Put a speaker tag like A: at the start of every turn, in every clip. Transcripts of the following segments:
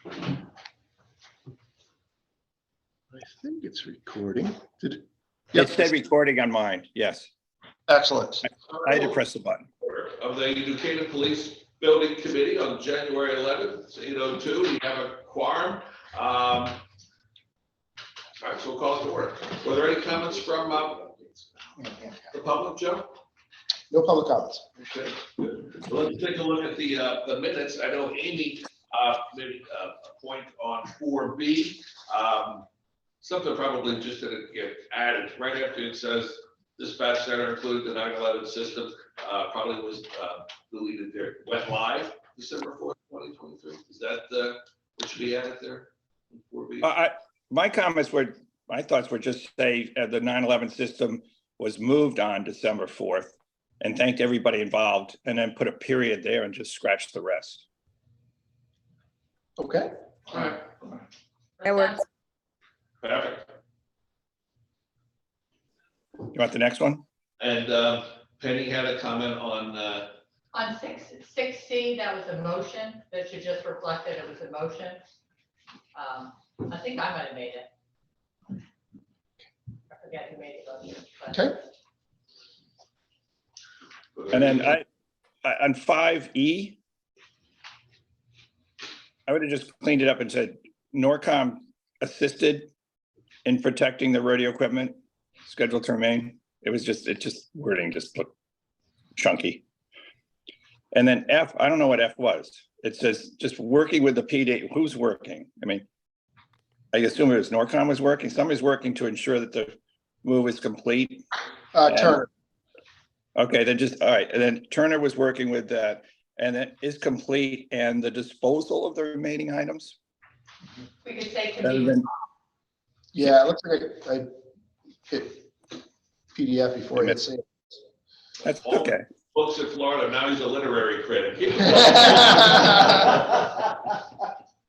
A: I think it's recording. Did it?
B: It said recording on mine, yes.
A: Excellent.
B: I had to press the button.
C: Of the New Canaan Police Building Committee on January 11th, it's 8:02. We have a quorum. All right, so we'll call it to order. Were there any comments from the public, Joe?
A: No public comments.
C: Okay, good. Well, let's take a look at the minutes. I know Amy made a point on 4B. Something probably just didn't get added. Right after it says dispatch center included the 9/11 system, probably was deleted there. Went live December 4th, 2023. Is that what should be added there? 4B?
B: My comments were, my thoughts were just say the 9/11 system was moved on December 4th and thanked everybody involved, and then put a period there and just scratch the rest.
A: Okay.
C: All right.
D: That works.
C: Perfect.
B: You want the next one?
C: And Penny had a comment on,
E: On 6C, that was a motion, that should just reflect that it was a motion. I think I might have made it. I forget who made it.
A: Okay.
B: And then on 5E, I would have just cleaned it up and said, Norcom assisted in protecting the radio equipment scheduled to remain. It just wording just looked chunky. And then F, I don't know what F was. It says just working with the PD. Who's working? I mean, I assume it was Norcom was working. Somebody's working to ensure that the move is complete.
A: Turner.
B: Okay, then all right. And then Turner was working with that, and that is complete, and the disposal of the remaining items.
E: We could say
B: Rather
E: to be,
B: than-
A: Yeah, it looks like I hit PDF before I hit save.
B: That's okay.
C: books in Florida. Now he's a literary critic.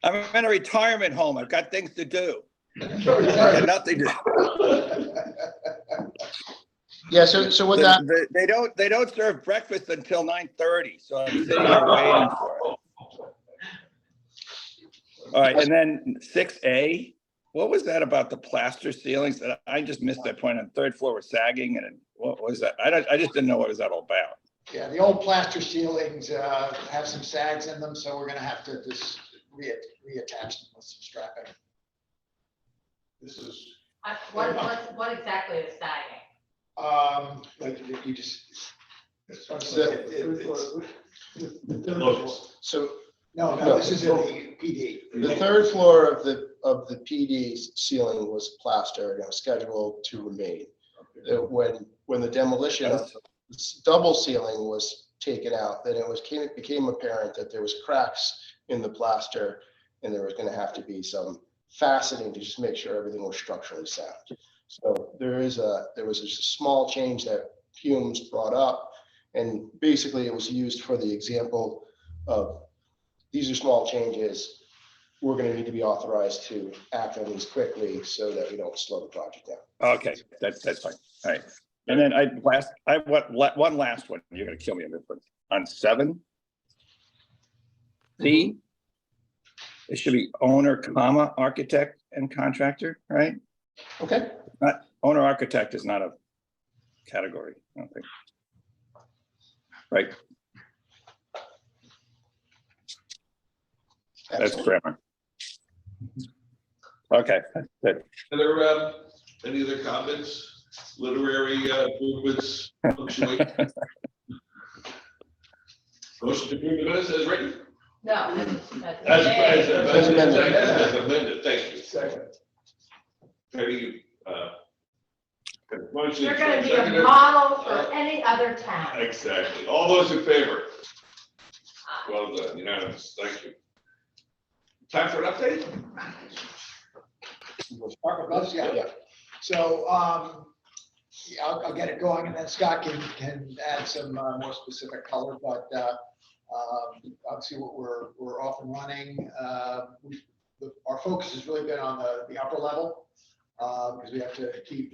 B: I'm in a retirement home. I've got things to do. I got nothing to.
A: Yeah, so with that,
B: They don't serve breakfast until 9:30, so I'm sitting here waiting for it. All right, and then 6A, what was that about the plaster ceilings? I just missed that point. On third floor was sagging, and what was that? I just didn't know what was that all about.
F: Yeah, the old plaster ceilings have some sags in them, so we're gonna have to just reattach them with some strapping.
C: This is,
E: what exactly is sagging?
F: Like you just.
A: so
F: No, this is in the PD.
A: the third floor of the PD's ceiling was plastered and it was scheduled to remain. When the demolition of the double ceiling was taken out, then it became apparent that there was cracks in the plaster and there was going to have to be some fastening to just make sure everything was structurally sound. So there was just a small change that Humes brought up, and basically it was used for the example of these are small changes. We're going to need to be authorized to act on these quickly so that we don't slow the project down.
B: Okay, that's fine. All right. And then one last one. You're gonna kill me on this one. On 7. C. It should be owner, comma, architect and contractor, right?
A: Okay.
B: Owner architect is not a category, I don't think. Right, that's grammar. Okay, that's good.
C: are there any other comments? Literary improvements, punctuation? Motion to approve the minutes as written?
E: No,
C: As amended, thank you.
F: Second.
C: Penny, motion.
E: You're gonna be a
C: seconded.
E: model for any other town.
C: Exactly. All those in favor? Well done, unanimous, thank you. Time for an update?
F: Department bus, yeah. So, yeah, I'll get it going and then Scott can add some more specific color, but obviously we're off and running. Our focus has really been on the upper level because we have to keep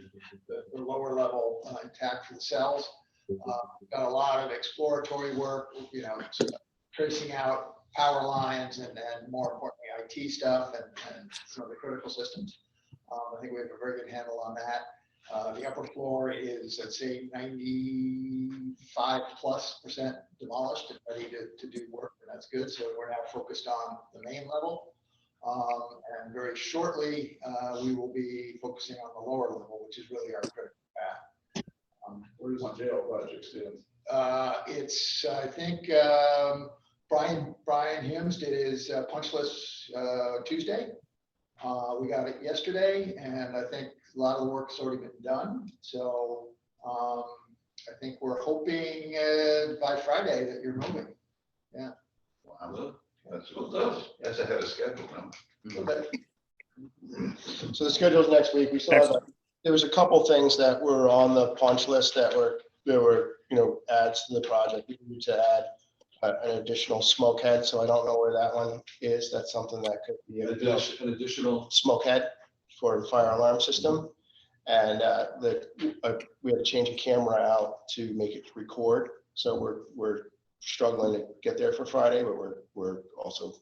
F: the lower level intact for the cells. We've done a lot of exploratory work, tracing out power lines and more importantly, IT stuff and some of the critical systems. I think we have a very good handle on that. The upper floor is, I'd say, 95+% demolished and ready to do work, and that's good. So we're now focused on the main level. And very shortly, we will be focusing on the lower level, which is really our critical path.
D: Where does the jail project stand?
F: It's, I think, Brian Humes did his punch list Tuesday. We got it yesterday, and I think a lot of the work's already been done. So I think we're hoping by Friday that you're moving.
D: Wow, that's ahead of schedule now.
F: Okay.
A: So the schedule's next week. We saw that there was a couple things that were on the punch list that were, adds to the project. We need to add an additional smoke head, so I don't know where that one is. That's something that could be
D: An additional,
A: smoke head for the fire alarm system. And we had to change a camera out to make it record. So we're struggling to get there for Friday, but we're also,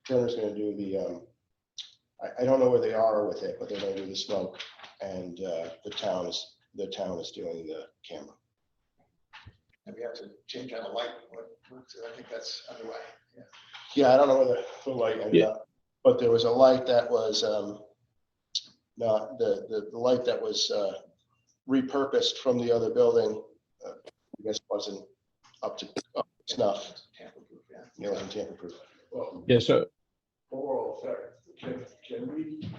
A: Turner's gonna do the, I don't know where they are with it, but they're gonna do the smoke, and the town is doing the camera.
F: And we have to change on the light. So I think that's underway. Yeah.
A: Yeah, I don't know where the light ended up, but there was a light that was not the light that was repurposed from the other building. I guess wasn't up to snuff.
F: Tamper-proof, yeah.
A: It wasn't tamper-proof.
D: well,
B: Yeah, so
D: overall effect, can we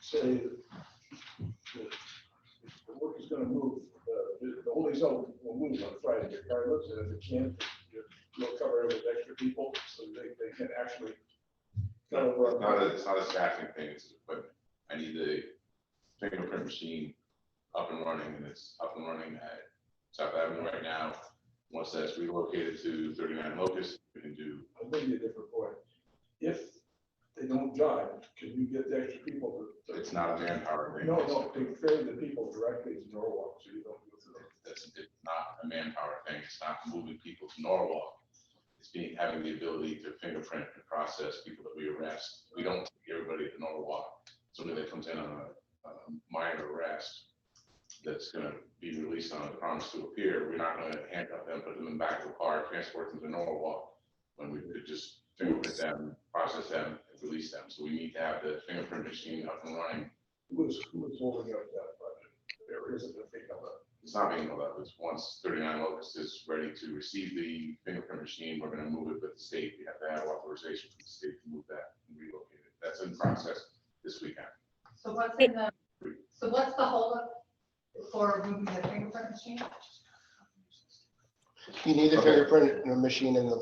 D: say that the work is gonna move, the holding cell will move on Friday regardless, and if it can't, you'll cover it with extra people so they can actually.
G: It's not a staffing thing, it's equipment. I need the fingerprint machine up and running, and it's up and running at South Avenue right now. Once that's relocated to 39 Locust, we can do.
D: I'll give you a different point. If they don't drive, can you get the extra people to?
G: It's not a manpower thing.
D: No, to ferry the people directly to Norwalk, so you don't go through them.
G: It's not a manpower thing. It's not moving people to Norwalk. It's having the ability to fingerprint and process people that we arrest. We don't take everybody to Norwalk. Somebody that comes in on a minor arrest that's gonna be released on a promise to appear, we're not gonna handcuff them, put them in the back of the car, transport them to Norwalk, when we could just fingerprint them, process them, and release them. So we need to have the fingerprint machine up and running.
D: Who is holding up that project? There isn't a big number.
G: It's not being held up. It's once 39 Locust is ready to receive the fingerprint machine, we're gonna move it with the state. We have to have authorization from the state to move that and relocate it. That's in process this weekend.
E: So what's the holdup for moving the fingerprint machine?
A: You need the
G: Okay.
A: fingerprint machine in the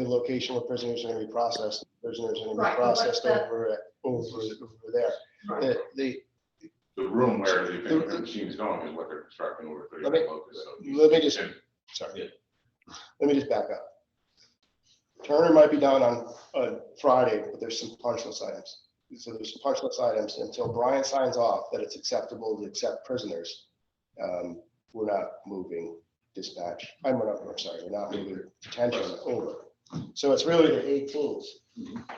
A: location where prisoners are gonna be processed. Prisoners are gonna
E: Right,
A: be
E: but what's
A: processed
E: the-
A: over there.
E: Right.
A: The
G: The room where the fingerprint machine is going is what they're constructing over 39
A: Let me-
G: Locust. So
A: let me just-
G: and
A: Sorry. Let me just back up. Turner might be down on Friday, but there's some punch list items. So there's some punch list items until Brian signs off that it's acceptable to accept prisoners. We're not moving dispatch. We're not moving detention over. So it's really the 18th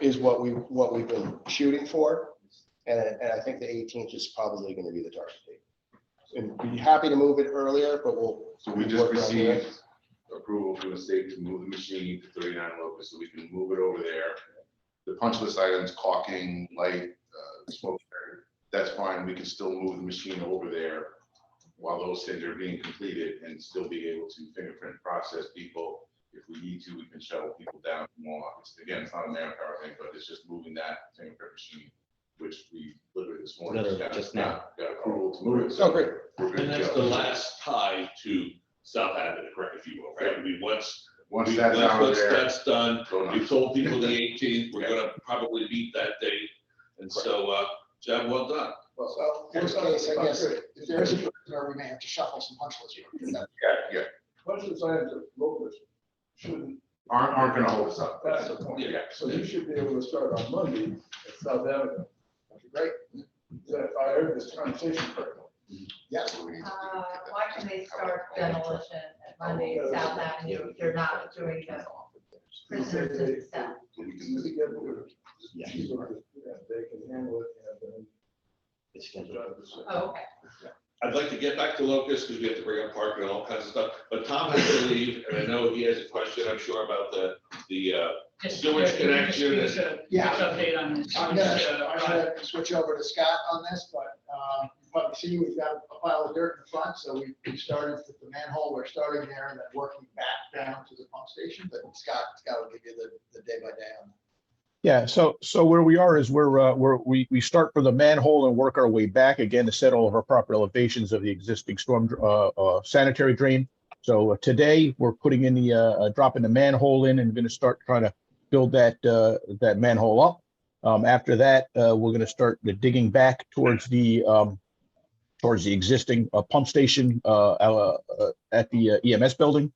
A: is what we've been shooting for. And I think the 18th is probably going to be the target date. And be happy to move it earlier, but we'll.
G: So we just
A: work around it.
G: received approval from the state to move the machine to 39 Locust, so we can move it over there. The punch list items, caulking, light, smoke, that's fine. We can still move the machine over there while those things are being completed and still be able to fingerprint process people. If we need to, we can shuttle people down from Norwalk. Again, it's not a manpower thing, but it's just moving that fingerprint machine, which we literally this morning got approval to move it.
A: Oh, great.
G: We're good
C: And
G: to
C: that's
G: go.
C: the last tie to South Avenue, correct, if you will, right? I mean, once
G: Once that's out there,
C: that's done,
G: go
C: we've
G: nuts.
C: told people the 18th, we're gonna probably beat that date. And so, job well done.
F: So, worst case, I guess, if there is a prisoner, we may have to shuffle some punch lists.
G: Yeah,
D: Bunch of science of locals shouldn't,
G: aren't gonna hold us up.
D: that's the point.
G: Yeah.
D: So you should be able to start on Monday at South Avenue.
F: That'd be great.
D: That I heard this conversation correctly.
F: Yes.
E: Why can they start demolition at Monday at South Avenue if you're not doing the prisoners in the cell.
G: We
D: As
G: can
D: soon as they get moved,
B: Yeah.
D: they can handle it and then.
H: It's scheduled.
E: Oh, okay.
C: I'd like to get back to Locust because we have to bring up parking and all kinds of stuff, but Tom has to leave, and I know he has a question, I'm sure, about the sewage connection.
F: Yeah.
I: Update on this.
F: I'm gonna switch over to Scott on this, but you probably see we've got a pile of dirt in front, so we started with the manhole, we're starting there and then working back down to the pump station, but Scott will give you the day by day on that.
J: Yeah, so where we are is we start from the manhole and work our way back again to set all of our proper elevations of the existing storm sanitary drain. So today we're putting in the dropping the manhole in and going to start trying to build that manhole up. After that, we're going to start digging back towards the existing pump station at the EMS building.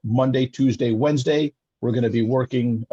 J: Monday, Tuesday, Wednesday. We're going to be working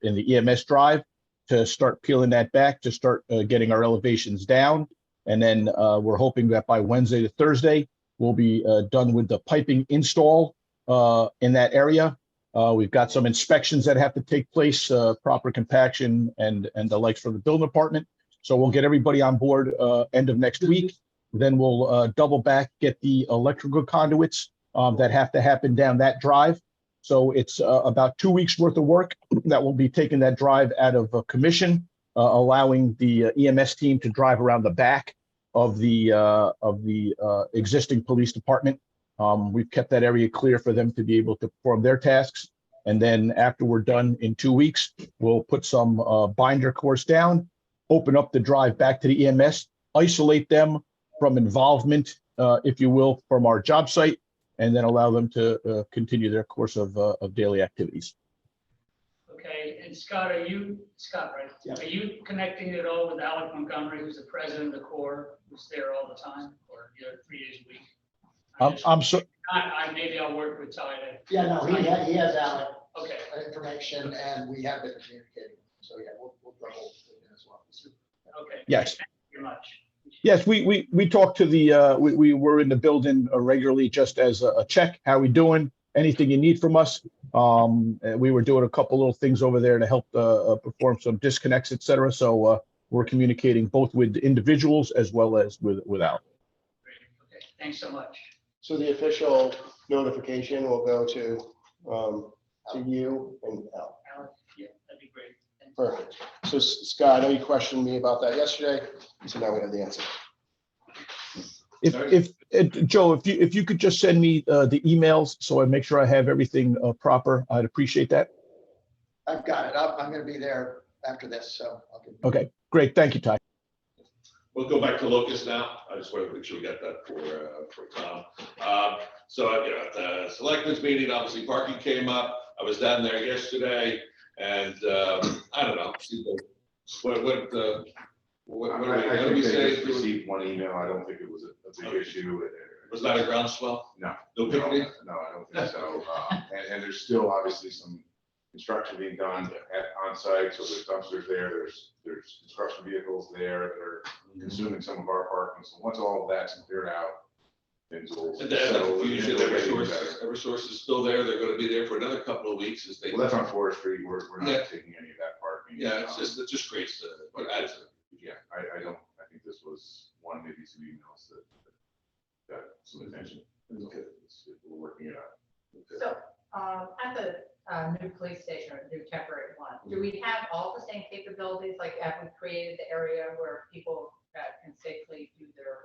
J: in the EMS drive to start peeling that back, to start getting our elevations down. And then we're hoping that by Wednesday to Thursday, we'll be done with the piping install in that area. We've got some inspections that have to take place, proper compaction and the likes for the building department. So we'll get everybody on board end of next week. Then we'll double back, get the electrical conduits that have to happen down that drive. So it's about 2 weeks worth of work that will be taking that drive out of commission, allowing the EMS team to drive around the back of the existing police department. We've kept that area clear for them to be able to perform their tasks. And then after we're done in 2 weeks, we'll put some binder course down, open up the drive back to the EMS, isolate them from involvement, if you will, from our job site, and then allow them to continue their course of daily activities.
I: Okay, and Scott, right?
F: Yeah.
I: Are you connecting it all with Alec Montgomery, who's the president of the Corps, who's there all the time, or 3 days a week?
J: I'm so,
I: Maybe I'll work with Ty to.
F: Yeah, no, he has Alec
I: Okay,
F: information and we have been communicating. So yeah, we'll double it as well.
I: okay.
J: Yes.
I: Thank you very much.
J: yes, we talked to the, we were in the building regularly just as a check. How we doing? Anything you need from us? We were doing a couple little things over there to help perform some disconnects, et cetera. So we're communicating both with individuals as well as with Al.
I: Great. Okay, thanks so much.
A: So the official notification will go to you and Al.
I: Alec, yeah, that'd be great. Thanks.
A: Perfect. So Scott, I know you questioned me about that yesterday, so now we have the answer.
J: Joe, if you could just send me the emails so I make sure I have everything proper, I'd appreciate that.
F: I've got it. I'm going to be there after this, so I'll give.
J: Okay, great. Thank you, Ty.
C: We'll go back to Locust now. I just want to make sure we got that for Tom. So, at the selectmen's meeting, obviously parking came up. I was down there yesterday and, I don't know. What do
G: I
C: we
G: think they
C: say?
G: just received one email. I don't think it was a big issue.
C: Was that a groundswell?
G: No.
C: No picnic?
G: No, I don't think so. And there's still obviously some construction being done on site, so there's dumpsters there, there's construction vehicles there that are consuming some of our parking. So once all of that's cleared out, things will
C: And then
G: settle.
C: confusion,
G: and it'll be
C: Eversource is still there. They're going to be there for another couple of weeks as they.
G: Well, that's on Forestry. We're
C: Yeah.
G: not taking any of that parking.
C: Yeah, it just creates what adds to it.
G: Yeah, I think this was one, maybe two emails that got some attention. Okay, we're working it out.
E: So, at the new police station or new temporary one, do we have all the same capabilities? Like, have we created the area where people can safely do their,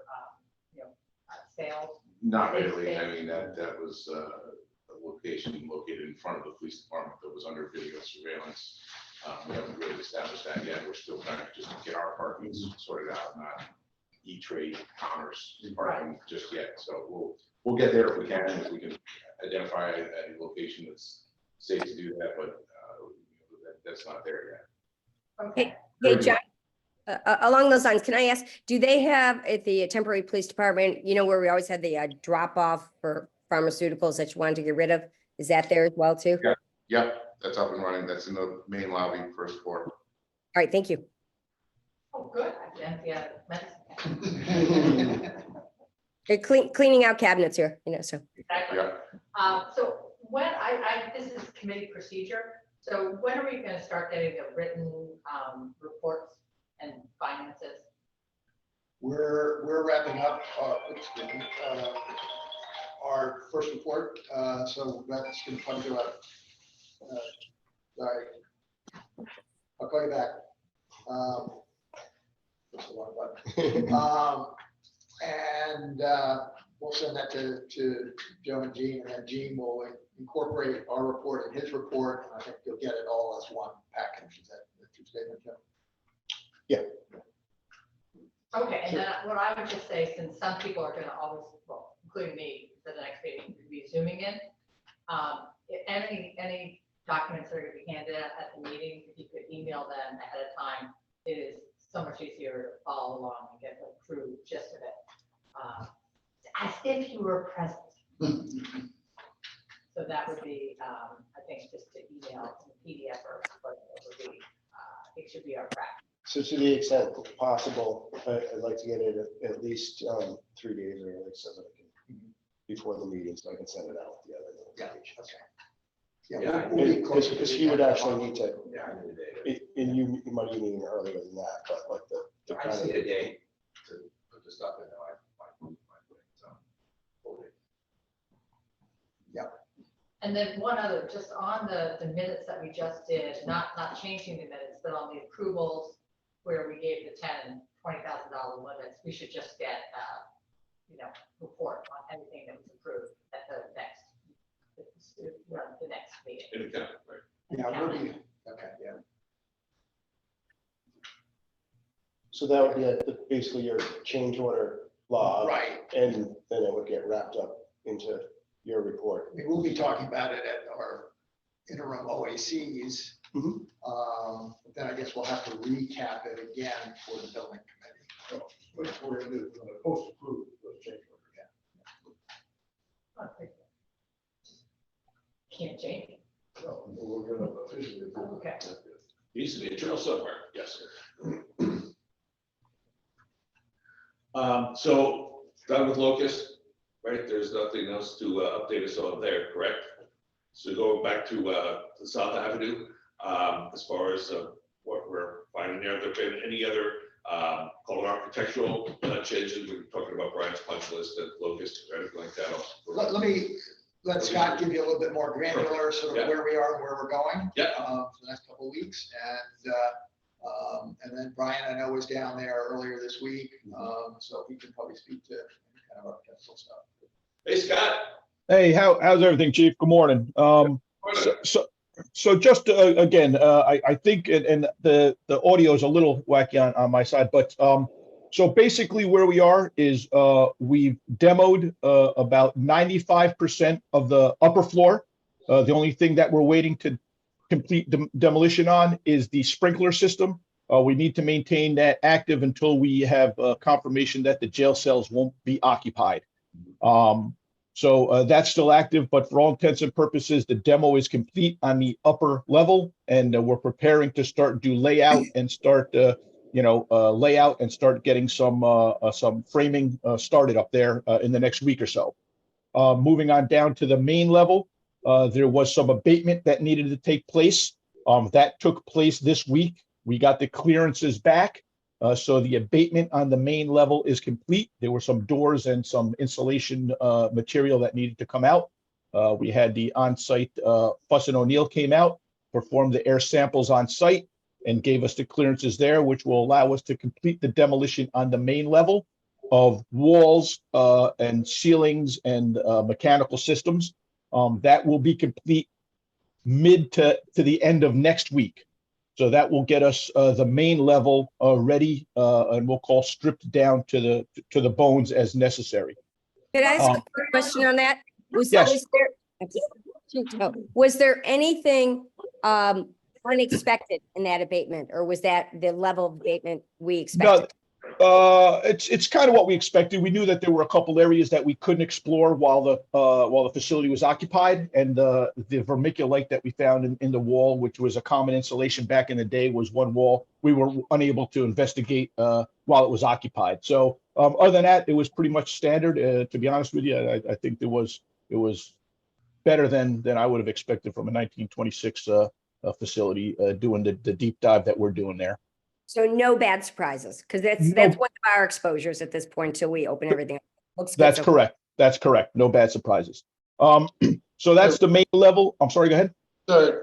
E: sales?
G: Not really. I mean, that was a location located in front of the police department that was under video surveillance. We haven't really established that yet. We're still trying to just get our parking sorted out, not E-Trade commerce parking just yet. So we'll get there if we can identify a location that's safe to do that, but that's not there yet.
E: Okay.
K: Hey, John, along those lines, can I ask, do they have at the temporary police department, where we always had the drop off for pharmaceuticals that you wanted to get rid of? Is that there as well too?
G: Yeah. Yep, that's up and running. That's in the main lobby, first floor.
K: All right, thank you.
E: Oh, good. I can empty out medicine.
K: They're cleaning out cabinets here, so.
E: Exactly.
G: Yeah.
E: So when this is committee procedure, So when are we gonna start getting the written, reports and finances?
F: We're wrapping up our first report, so that's gonna come to a, sorry. I'll call you back. That's a long button. And we'll send that to Joe and Gene, and then Gene will incorporate our report and his report, and I think you'll get it all as one package. Is that the true statement, Joe?
E: Okay, and then what I would just say, since some people are gonna always, well, including me, for the next meeting, be zooming in. Any documents that are gonna be handed out at the meeting, if you could email them ahead of time, it is so much easier to follow along and get the true gist of it. As if you were present. So that would be, I think, just to email in PDF or, but it would be, it should be our practice.
A: So to the extent possible, I'd like to get it at least 3 days early so that I can, before the meeting, so I can send it out with the other notifications.
F: Yeah, we'll be closer
A: Because he would actually need to,
D: Yeah, I need a day.
A: and you might even need earlier than that, but like the
D: I
A: kind
D: just
A: of.
D: need a day to put the stuff in, though, so. Okay.
E: And then one other, just on the minutes that we just did, not changing the minutes, but on the approvals where we gave the $10,000 and $20,000 limits, we should just get, report on anything that was approved at the next meeting.
C: In account, right?
F: Yeah, we'll be, okay, yeah.
A: So that would be basically your change order law.
F: Right.
A: And then it would get wrapped up into your report.
F: I mean, we'll be talking about it at our interim OACs.
A: Mhm.
F: But then I guess we'll have to recap it again for the building committee.
D: Which we're gonna do, post-approve, let's change order.
E: Can't change it.
D: So we're gonna officially approve. it.
E: Okay.
C: Needs to be a journal somewhere, yes, sir. So done with Locust, right? There's nothing else to update us on there, correct? So going back to the South Avenue, as far as what we're finding there, have there been any other call it architectural changes? We're talking about Brian's punch list and Locust or anything like that.
F: Let Scott give you a little bit more granular sort
C: Yeah.
F: of where we are and where we're going.
C: Yeah.
F: For the next couple of weeks. And then Brian, I know, was down there earlier this week, so he can probably speak to kind of architectural stuff.
C: Hey, Scott.
J: Hey, how's everything, Chief? Good morning. So just again, I think, and the audio is a little wacky on my side, but so basically where we are is we've demoed about 95% of the upper floor. The only thing that we're waiting to complete demolition on is the sprinkler system. We need to maintain that active until we have confirmation that the jail cells won't be occupied. So that's still active, but for all intents and purposes, the demo is complete on the upper level, and we're preparing to start do layout and start, layout and start getting some framing started up there in the next week or so. Moving on down to the main level, there was some abatement that needed to take place. That took place this week. We got the clearances back. So the abatement on the main level is complete. There were some doors and some insulation material that needed to come out. We had the on-site, Fuss and O'Neill came out, performed the air samples on site and gave us the clearances there, which will allow us to complete the demolition on the main level of walls and ceilings and mechanical systems. That will be complete mid to the end of next week. So that will get us the main level ready, and we'll call stripped down to the bones as necessary.
K: Could I ask a quick question on that?
J: Yes.
K: Was there anything unexpected in that abatement, or was that the level of abatement we expected?
J: It's kind of what we expected. We knew that there were a couple areas that we couldn't explore while the facility was occupied, and the vermiculite that we found in the wall, which was a common insulation back in the day, was one wall we were unable to investigate while it was occupied. So other than that, it was pretty much standard. To be honest with you, I think it was better than I would have expected from a 1926 facility, doing the deep dive that we're doing there.
K: So no bad surprises, because that's
J: No.
K: one of our exposures at this point till we open everything. up. Looks good
J: That's
K: so-
J: correct. That's correct. No bad surprises. So that's the main level. I'm sorry, go ahead.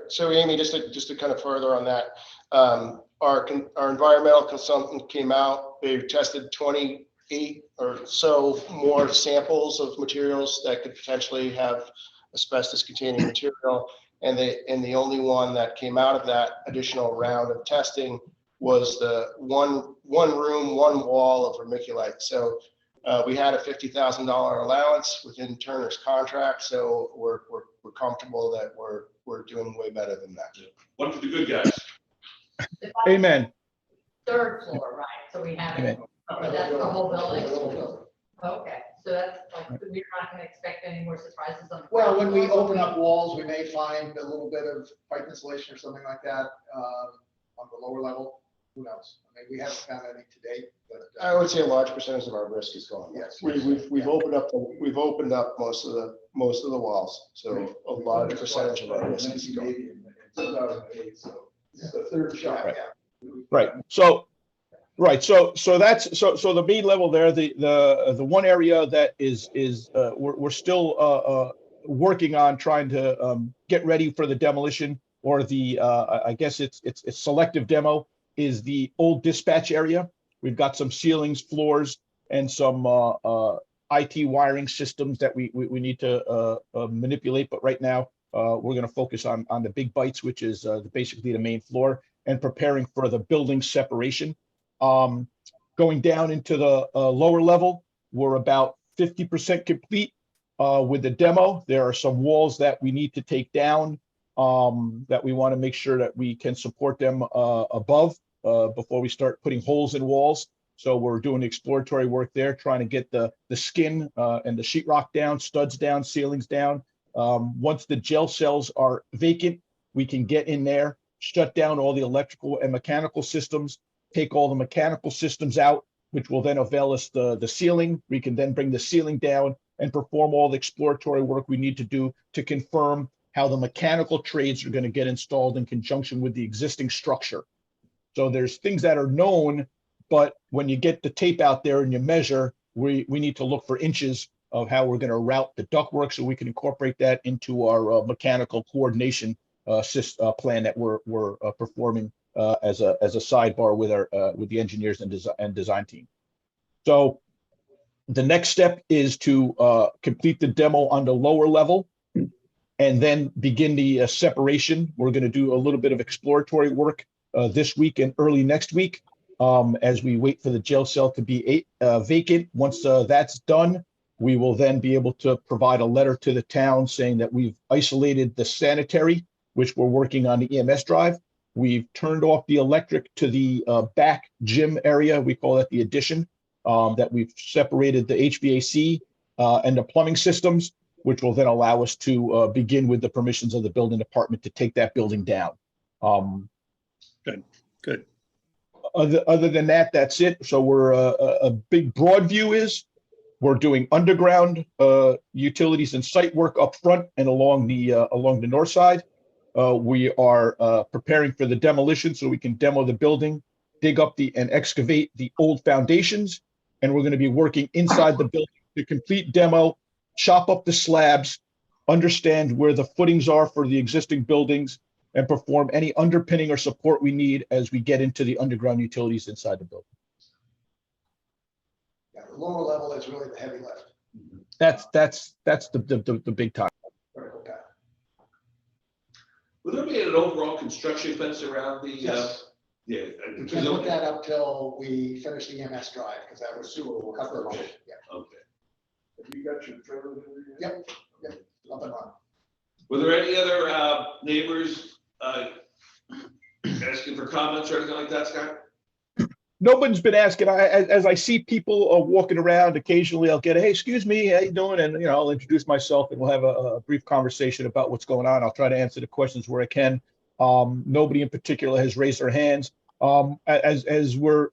A: So Amy, just to kind of further on that, our environmental consultant came out, they tested 28 or so more samples of materials that could potentially have asbestos containing material. And the only one that came out of that additional round of testing was the one room, one wall of vermiculite. So we had a $50,000 allowance within Turner's contract, so we're comfortable that we're doing way better than that.
C: One for the good guys.
J: Amen.
E: Third floor, right? So we have,
J: Amen.
E: but that's the whole building? Okay, so that's like, we're not gonna expect any more surprises on the.
F: Well, when we
E: floor?
F: open up walls, we may find a little bit of pipe insulation or something like that, on the lower level. Who knows? I mean, we haven't found any to date, but.
A: I would say a large percentage of our risk is gone.
F: Yes.
A: We've opened up most of the walls, so a large percentage of our risk is gone.
D: In 2008, so it's the third shot.
J: Right. Right. So that's so the main level there, the one area that is we're still working on trying to get ready for the demolition, or the I guess it's selective demo, is the old dispatch area. We've got some ceilings, floors, and some IT wiring systems that we need to manipulate. But right now, we're going to focus on the big bites, which is basically the main floor, and preparing for the building separation. Going down into the lower level, we're about 50% complete with the demo. There are some walls that we need to take down that we want to make sure that we can support them above before we start putting holes in walls. So we're doing exploratory work there, trying to get the skin and the sheetrock down, studs down, ceilings down. Once the gel cells are vacant, we can get in there, shut down all the electrical and mechanical systems, take all the mechanical systems out, which will then avail us the ceiling. We can then bring the ceiling down and perform all the exploratory work we need to do to confirm how the mechanical trades are going to get installed in conjunction with the existing structure. So there's things that are known, but when you get the tape out there and you measure, we need to look for inches of how we're going to route the ductwork so we can incorporate that into our mechanical coordination plan that we're performing as a sidebar with the engineers and design team. So the next step is to complete the demo on the lower level and then begin the separation. We're going to do a little bit of exploratory work this week and early next week as we wait for the jail cell to be vacant. Once that's done, we will then be able to provide a letter to the town saying that we've isolated the sanitary, which we're working on the EMS drive. We've turned off the electric to the back gym area. We call that the addition, that we've separated the HVAC and the plumbing systems, which will then allow us to begin with the permissions of the building department to take that building down.
B: Good.
J: Other than that, that's it. So we're a big broad view is we're doing underground utilities and site work up front and along the north side. We are preparing for the demolition so we can demo the building, dig up and excavate the old foundations. And we're going to be working inside the building to complete demo, chop up the slabs, understand where the footings are for the existing buildings, and perform any underpinning or support we need as we get into the underground utilities inside the building.
F: Yeah, the lower level is really the heavy lift.
J: That's the big time.
F: Vertical path.
C: Will there be an overall construction fence around the?
F: Yes.
C: Yeah.
F: We can't put that up till we finish the EMS drive, because that was sewer will cover it. Yeah,
C: Okay.
D: Have you got your trailer? in there yet?
F: Yep. Up and running.
C: Were there any other neighbors asking for comments or anything like that, Scott?
J: Nobody's been asking. As I see people walking around, occasionally I'll get a, hey, excuse me, how you doing? And I'll introduce myself and we'll have a brief conversation about what's going on. I'll try to answer the questions where I can. Nobody in particular has raised their hands. As we're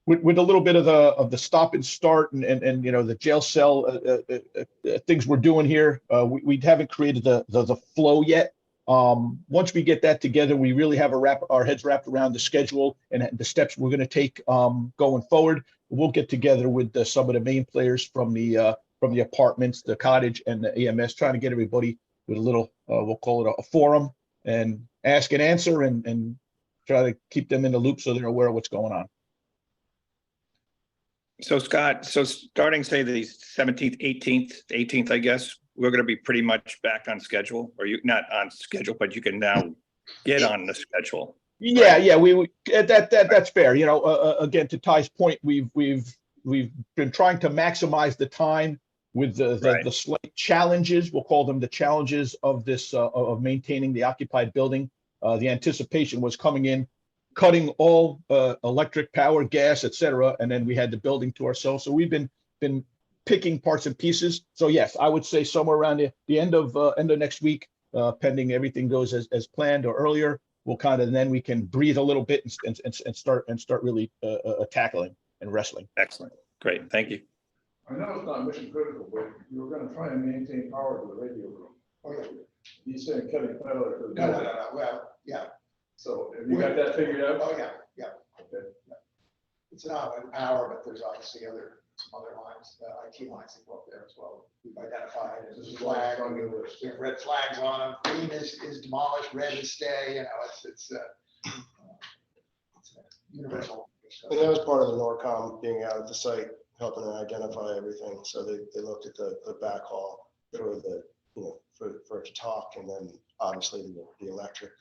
J: with a little bit of the stop and start and the jail cell things we're doing here, we haven't created the flow yet. Once we get that together, we really have our heads wrapped around the schedule and the steps we're going to take going forward. We'll get together with some of the main players from the apartments, the cottage, and the EMS, trying to get everybody with a little, we'll call it a forum, and ask and answer and try to keep them in the loop so they're aware of what's going on.
B: So Scott, so starting say the 17th, 18th, I guess, we're going to be pretty much back on schedule, or you not on schedule, but you can now get on the schedule.
J: Yeah, that's fair. You know, again, to Ty's point, we've been trying to maximize the time with the slight challenges. We'll call them the challenges of this of maintaining the occupied building. The anticipation was coming in, cutting all electric power, gas, etc., and then we had the building to ourselves. So we've been picking parts and pieces. So yes, I would say somewhere around the end of next week, pending everything goes as planned or earlier, we'll kind of, then we can breathe a little bit and start really tackling and wrestling.
B: Excellent. Great. Thank you.
D: I know it's not mission critical, but you were gonna try and maintain power to the radio room.
F: Oh, yeah.
D: You said cutting power to the.
F: No. Well, yeah.
D: So have you got that figured out?
F: Oh, yeah.
D: Okay.
F: It's not in power, but there's obviously some other lines, IT lines that go up there as well. We've identified as
D: This is
F: flag,
D: on your list.
F: we have red flags on them. Green is demolished, red is stay, you know, it's universal.
A: And that was part of the NORCOM being out at the site, helping to identify everything. So they looked at the backhaul for the, you know, for it to talk, and then obviously the electric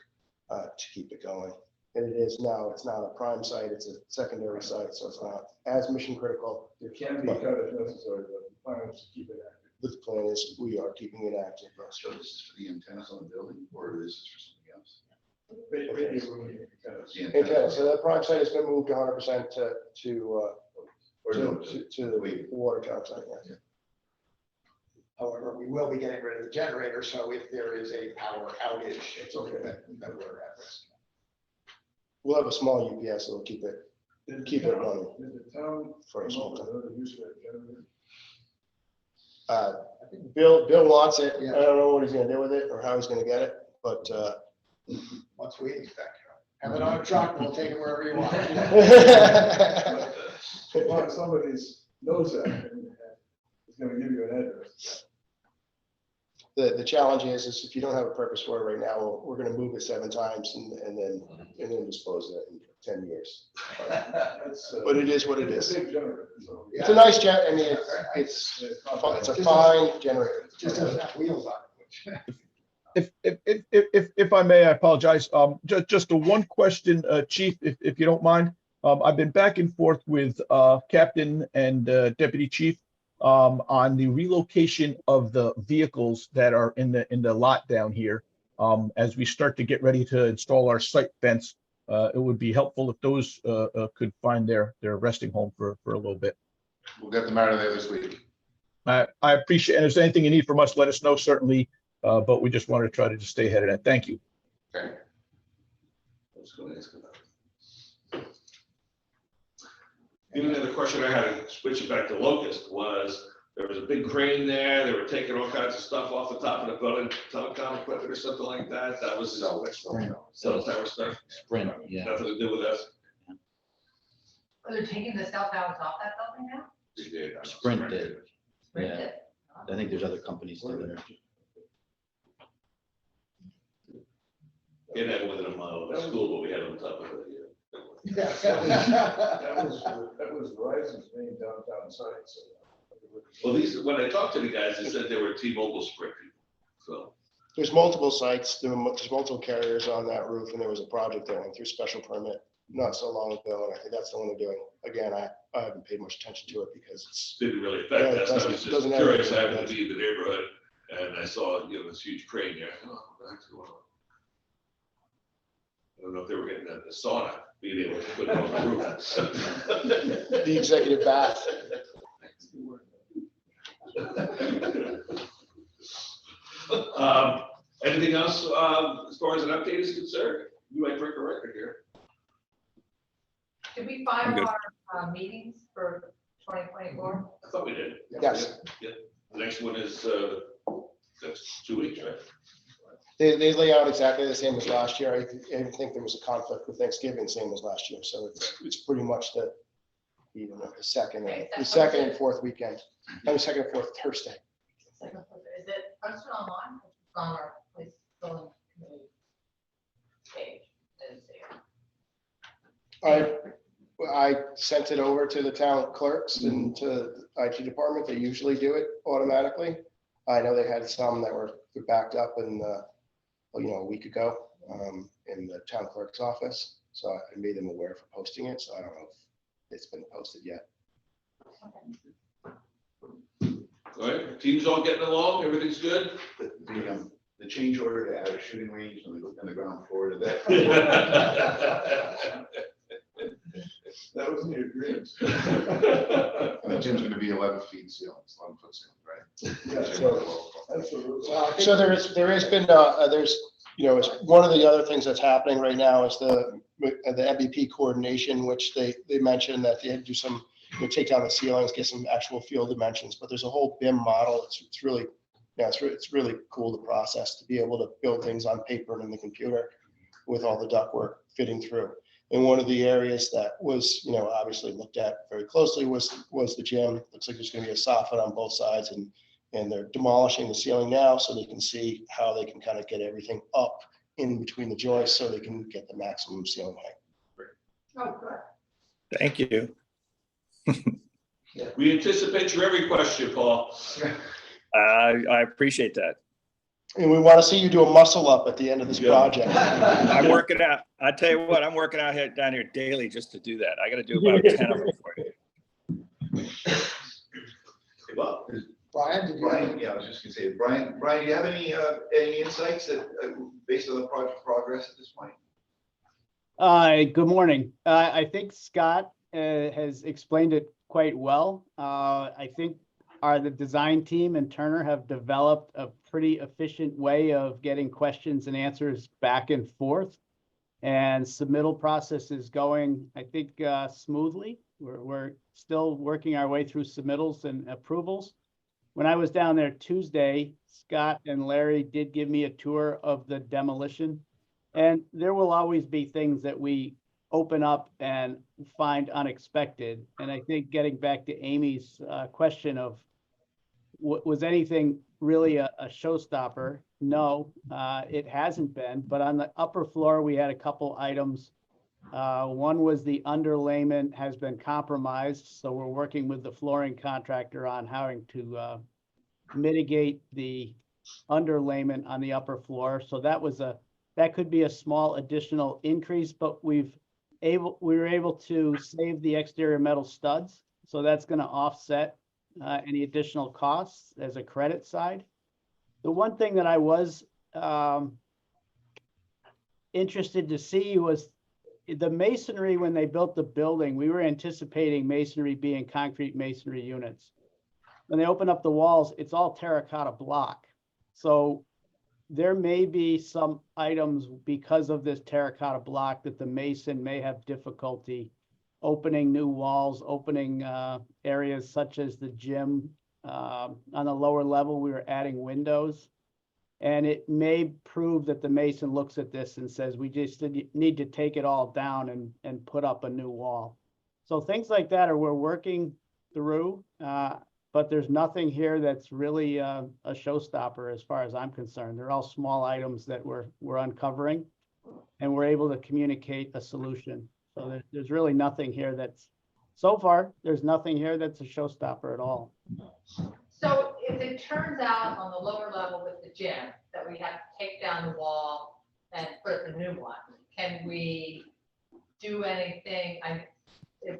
A: to keep it going. And it is now, it's not a prime site, it's a secondary site, so it's not as mission critical.
D: It can be cut if necessary, but the plan is to keep it active.
A: The plan is we are keeping it active.
G: So this is for the antennas on the building, or this is for something else?
D: Radio room antennas.
G: The
A: Okay,
G: antennas.
A: so that prime site has been moved 100% to
D: Or no,
A: the water tower site. Yeah.
F: However, we will be getting rid of the generator, so if there is a power outage, it's okay that we're at risk.
A: We'll have a small UPS that'll keep it running
D: Did the town
A: for a small time.
D: another use of that generator?
A: Bill wants it.
F: Yeah.
A: I don't know what he's gonna do with it or how he's gonna get it, but
F: Once we inspect, have it on a truck, we'll take it wherever you want.
D: Well, somebody knows that and is gonna give you an address.
A: the challenge is if you don't have a purpose for it right now, we're gonna move it 7 times and then dispose of it in 10 years.
D: That's,
A: But it is what it
D: it's
A: is.
D: a big generator, so.
A: It's a nice jet. I mean, it's a fine generator.
F: Just doesn't have wheels on it, which.
J: If I may, I apologize. Just a one question, Chief, if you don't mind. I've been back and forth with Captain and Deputy Chief on the relocation of the vehicles that are in the lot down here. As we start to get ready to install our site fence, it would be helpful if those could find their resting home for a little bit.
G: We'll get them out of there this week.
J: I appreciate, and if there's anything you need from us, let us know, certainly. But we just wanted to try to just stay ahead of that. Thank you.
G: Okay.
C: I was gonna ask about it. The only other question I had, switching back to Locust, was there was a big crane there. They were taking all kinds of stuff off the top of the building, telecom equipment or something like that. That was cell tower stuff.
H: Sprint, yeah.
C: Nothing to do with us.
E: Oh, they're taking the cell towers off that building now?
C: They did.
H: Sprint did.
E: Sprint
H: Yeah.
E: did.
H: I think there's other companies doing it.
C: It had within a mile of the school, but we had on top of it.
D: That was Verizon's main downtown site, so.
C: Well, when I talked to the guys, they said they were T-Mobile Sprint people, so.
A: There's multiple sites, there's multiple carriers on that roof, and there was a project that went through special permit not so long ago, and I think that's the one they're doing. Again, I haven't paid much attention to it because it's,
C: Didn't really
A: Yeah,
C: affect
A: it
C: us. I
A: doesn't-
C: was just
A: doesn't have
C: curious. I
A: anything
C: happened to
A: to
C: be in the neighborhood and I saw, this huge crane there. Oh, what the heck's going on? I don't know if they were getting the sauna, being able to put it on the roof.
A: the executive bath.
C: Anything else, as far as an update is concerned? You might break a record here.
E: Did we
B: I'm good.
E: file our meetings for 2024?
C: I thought we did.
A: Yes.
C: Yeah. The next one is, that's 2 weeks, right?
A: They lay out exactly the same as last year. I didn't think there was a conflict with Thanksgiving, same as last year. So it's pretty much the, you know, the second and fourth weekend, no, second and fourth Thursday.
E: Is it posted online? It's on our police building committee page. I didn't see it.
A: I sent it over to the town clerks and to the IT department. They usually do it automatically. I know they had some that were backed up in a week ago in the town clerk's office. So I made them aware for posting it. So I don't know if it's been posted yet.
C: All right, teams all getting along, everything's good?
G: The change order to add a shooting range on the ground floor to that.
D: That was in your dreams.
G: And the gym's gonna be 11 feet ceiling, it's 11-foot ceiling, right?
D: Yeah,
A: So-
D: Absolutely.
A: So there has been, there's, you know, it's one of the other things that's happening right now is the MVP coordination, which they mentioned that they had to do some, take down the ceilings, get some actual field dimensions, but there's a whole BIM model. It's really, yeah, it's really cool, the process to be able to build things on paper and in the computer with all the ductwork fitting through. And one of the areas that was, you know, obviously looked at very closely was the gym. Looks like there's gonna be a soffit on both sides, and they're demolishing the ceiling now so they can see how they can kind of get everything up in between the joists so they can get the maximum ceiling height.
E: Oh, good.
B: Thank you.
C: We anticipate your every question, Paul.
B: I appreciate that.
A: And we want to see you do a muscle up at the end of this
C: Yeah.
A: project.
B: I'm working out. I tell you what, I'm working out here down here daily just to do that. I got to do about 10 of them for you.
G: Well,
F: Brian, did you?
G: Brian, yeah, I was just gonna say, Brian, do you have any insights that, based on the project progress at this point?
L: Good morning. I think Scott has explained it quite well. I think the design team and Turner have developed a pretty efficient way of getting questions and answers back and forth. And submittal process is going, I think, smoothly. We're still working our way through submittals and approvals. When I was down there Tuesday, Scott and Larry did give me a tour of the demolition. And there will always be things that we open up and find unexpected. And I think getting back to Amy's question of was anything really a showstopper? No, it hasn't been. But on the upper floor, we had a couple items. One was the underlayment has been compromised. So we're working with the flooring contractor on how to mitigate the underlayment on the upper floor. So that could be a small additional increase, but we were able to save the exterior metal studs. So that's going to offset any additional costs as a credit side. The one thing that I was interested to see was the masonry. When they built the building, we were anticipating masonry being concrete masonry units. When they open up the walls, it's all terracotta block. So there may be some items because of this terracotta block that the mason may have difficulty opening new walls, opening areas such as the gym. On the lower level, we were adding windows. And it may prove that the mason looks at this and says, we just need to take it all down and put up a new wall. So things like that we're working through, but there's nothing here that's really a showstopper as far as I'm concerned. They're all small items that we're uncovering, and we're able to communicate a solution. So there's really nothing here so far, there's nothing here that's a showstopper at all.
E: So if it turns out on the lower level with the gym that we have to take down the wall and put up a new one, can we do anything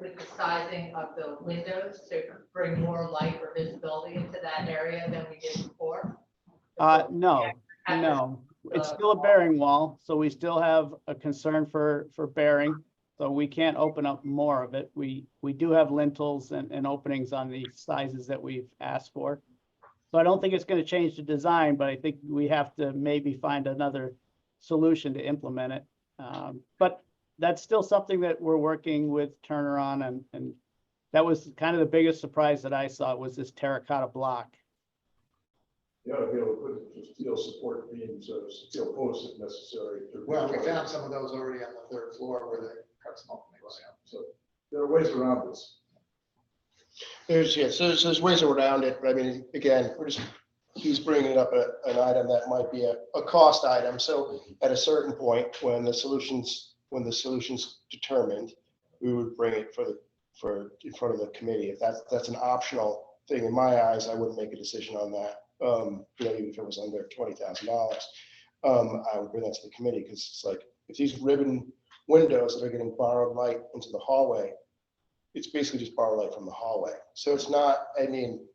E: with the sizing of the windows to bring more light or visibility into that area than we did before?
L: No. It's still a bearing wall, so we still have a concern for bearing. So we can't open up more of it. We do have lintels and openings on the sizes that we've asked for. So I don't think it's going to change the design, but I think we have to maybe find another solution to implement it. But that's still something that we're working with Turner on. And that was kind of the biggest surprise that I saw was this terracotta block.
D: You ought to be able to put steel support beams, steel posts if necessary.
F: Well, we found some of those already on the third floor where they cut some openings.
D: So there are ways around this.
A: So there's ways around it, but I mean, again, he's bringing up an item that might be a cost item. So at a certain point, when the solution's determined, we would bring it in front of the committee. If that's an optional thing, in my eyes, I wouldn't make a decision on that. Even if it was under $20,000, I would bring that to the committee, because it's like, if these ribbon windows that are getting borrowed light into the hallway, it's basically just borrowed light from the hallway. So it's not, I mean,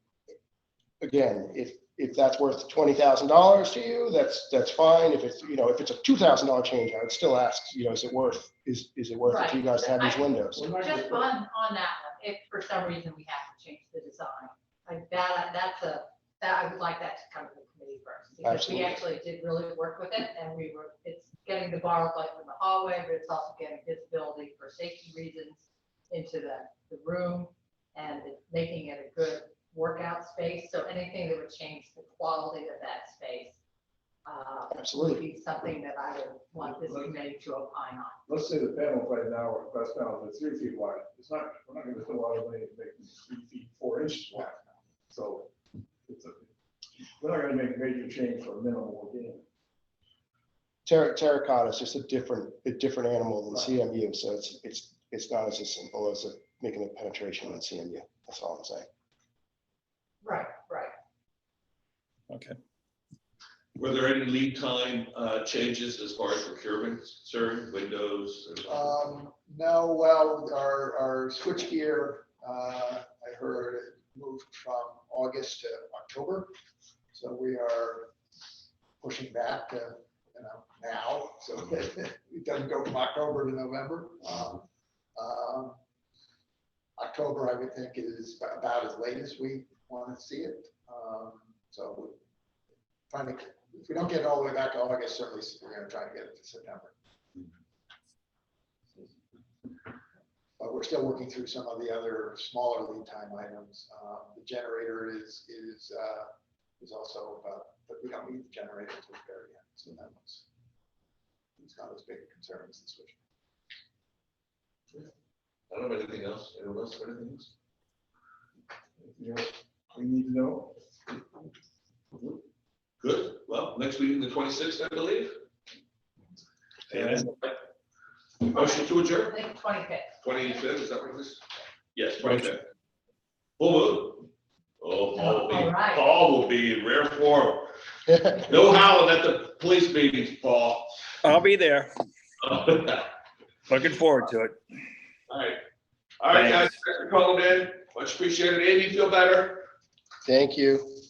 A: again, if that's worth $20,000 to you, that's fine. If it's, if it's a $2,000 change, I would still ask, is it worth it to you guys to have these windows?
E: Just on that one, if for some reason we have to change the design, like that I would like that to come to the committee first. Because we
A: Absolutely.
E: actually did really work with it, and it's getting the borrowed light from the hallway, but it's also getting visibility for safety reasons into the room, and it's making it a good workout space. So anything that would change the quality of that space
A: Absolutely.
E: would be something that I would want this committee to opine on.
D: Let's say the panels right now are glass panels, they're 3 feet wide. We're not gonna spend a lot of money to make them 3 feet 4 inches wide. So we're not gonna make a major change for a minimal gain.
A: Terracotta is just a different animal than CMU, so it's not as simple as making a penetration in CMU. That's all I'm saying.
E: Right.
B: Okay.
C: Were there any lead time changes as far as procurement is concerned, windows?
F: No, well, our switchgear, I heard it moved from August to October. So we are pushing back to, now, so it doesn't go from October to November. October, I would think, is about as late as we want to see it. So if we don't get all the way back to August, certainly we're going to try to get it to September. But we're still working through some of the other smaller lead time items. The generator is also, but we don't need the generator until the very end. So it's not as big a concern as the switch.
C: I don't have anything else. Anyone else have anything else?
D: Anything else we need to know?
C: Good. Well, next meeting, the 26th, I believe. And motion to
E: I
C: adjourn.
E: think 25th.
C: 25th, is that what it is? Yes, 25th. Full moon. Oh,
E: All right.
C: Paul will be in rare form. No howling at the police meetings, Paul.
B: I'll be there.
C: All
B: Looking forward to it.
C: right. All right, guys, thanks for calling in. Much appreciated. Amy, feel better?
A: Thank you.